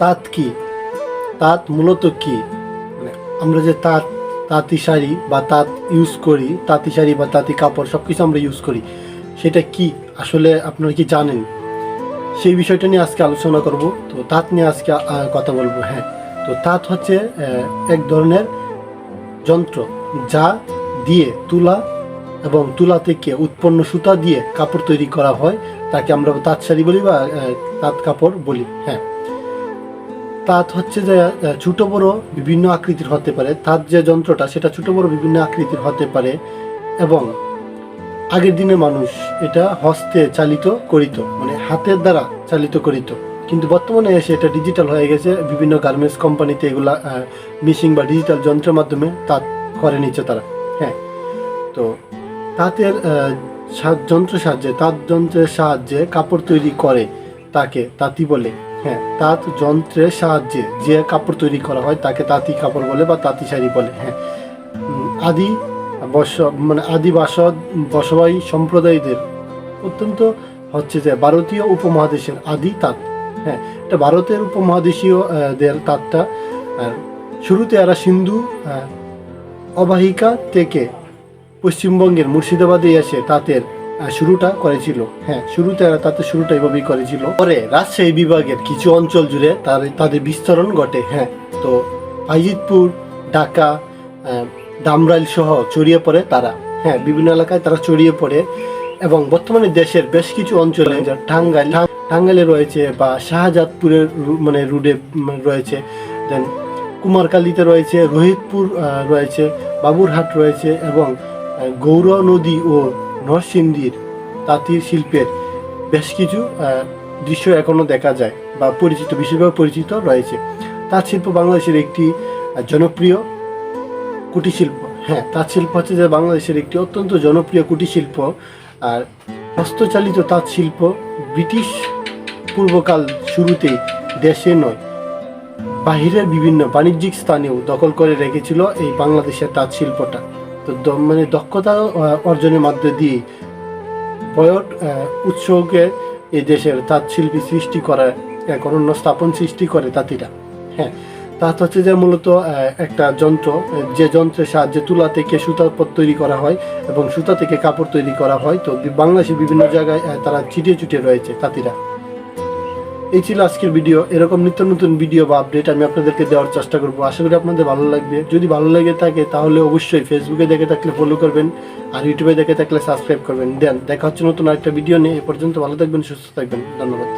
তাঁত কি? তাঁত মূলত কি? মানে আমরা যে তাঁতি শাড়ি বা তাঁত ইউজ করি, তাঁতি শাড়ি বা তাঁতি কাপড় সব কিছু আমরা ইউজ করি, সেটা কি আসলে আপনারা কি জানেন? সেই বিষয়টা নিয়ে আজকে আলোচনা করব। তো তাঁত নিয়ে আজকে কথা বলবো। হ্যাঁ, তো তাঁত হচ্ছে এক ধরনের যন্ত্র, যা দিয়ে তুলা এবং তুলা থেকে উৎপন্ন সুতা দিয়ে কাপড় তৈরি করা হয়। তাকে আমরা তাঁত শাড়ি বলি বা তাঁত কাপড় বলি। হ্যাঁ, তাঁত হচ্ছে যে ছোট বড় বিভিন্ন আকৃতির হতে পারে। তাঁত যে যন্ত্রটা সেটা ছোট বড় বিভিন্ন আকৃতির হতে পারে এবং আগের দিনে মানুষ এটা হস্তে চালিত করিত, মানে হাতের দ্বারা চালিত করিত। কিন্তু বর্তমানে এসে এটা ডিজিটাল হয়ে গেছে। বিভিন্ন গার্মেন্টস কোম্পানিতে এগুলা মেশিন বা ডিজিটাল যন্ত্রের মাধ্যমে তাঁত করে নিচ্ছে তারা। হ্যাঁ, তো তাঁতের তাঁত যন্ত্রের সাহায্যে কাপড় তৈরি করে তাকে তাঁতি বলে। হ্যাঁ, তাঁত যন্ত্রের সাহায্যে যে কাপড় তৈরি করা হয় তাকে তাঁতি কাপড় বলে বা তাঁতি শাড়ি বলে। হ্যাঁ, আদি বসবাই সম্প্রদায়দের অত্যন্ত হচ্ছে যে ভারতীয় উপমহাদেশের আদি তাঁত। হ্যাঁ, এটা ভারতের উপমহাদেশীয় দের তাঁতটা। শুরুতে এরা সিন্ধু অববাহিকা থেকে পশ্চিমবঙ্গের মুর্শিদাবাদে এসে তাঁতের শুরুটা করেছিল। হ্যাঁ, শুরুতে এরা তাঁতের শুরুটা এভাবেই করেছিল। পরে রাজশাহী বিভাগের কিছু অঞ্চল জুড়ে তাদের বিস্তরণ ঘটে। হ্যাঁ, তো ফাইজিতপুর, ঢাকা, দামরাইল সহ ছড়িয়ে পড়ে তারা। হ্যাঁ, বিভিন্ন এলাকায় তারা ছড়িয়ে পড়ে এবং বর্তমানে দেশের বেশ কিছু অঞ্চলে টাঙ্গাইলে রয়েছে বা শাহজাদপুরের রুডে রয়েছে, দেন কুমারকালীতে রয়েছে, রোহিতপুর রয়েছে, বাবুরহাট রয়েছে এবং গৌর নদী ও নরসিংদীর তাঁতির শিল্পের বেশ কিছু দৃশ্য এখনও দেখা যায় বা বিশেষভাবে পরিচিত রয়েছে। তাঁত শিল্প বাংলাদেশের একটি জনপ্রিয় কুটির শিল্প। হ্যাঁ, তাঁত শিল্প হচ্ছে যে বাংলাদেশের একটি অত্যন্ত জনপ্রিয় কুটির শিল্প। আর হস্তচালিত তাঁত শিল্প ব্রিটিশ পূর্বকাল শুরুতেই দেশে নয়, বাহিরের বিভিন্ন বাণিজ্যিক স্থানেও দখল করে রেখেছিল এই বাংলাদেশের তাঁত শিল্পটা। তো দক্ষতা অর্জনের মধ্য দিয়ে বয়ট উৎসকে এই দেশের তাঁত শিল্পী সৃষ্টি করা, এক অনন্য স্থাপন সৃষ্টি করে তাঁতিরা। হ্যাঁ, তাঁত হচ্ছে যে মূলত একটা যন্ত্র, যে যন্ত্রের সাহায্যে তুলা থেকে সুতা তৈরি করা হয় এবং সুতা থেকে কাপড় তৈরি করা হয়। তো বাংলাদেশের বিভিন্ন জায়গায় তারা ছিটিয়ে রয়েছে তাঁতিরা। এই ছিল আজকের ভিডিও। এরকম নিত্য নতুন ভিডিও বা আপডেট আমি আপনাদেরকে দেওয়ার চেষ্টা করবো। আশা করি আপনাদের ভালো লাগবে। যদি ভালো লেগে থাকে তাহলে অবশ্যই ফেসবুকে দেখে থাকলে ফলো করবেন আর ইউটিউবে দেখে থাকলে সাবস্ক্রাইব করবেন। দেন দেখা হচ্ছে নতুন আরেকটা ভিডিও নিয়ে। এ পর্যন্ত ভালো থাকবেন, সুস্থ থাকবেন। ধন্যবাদ।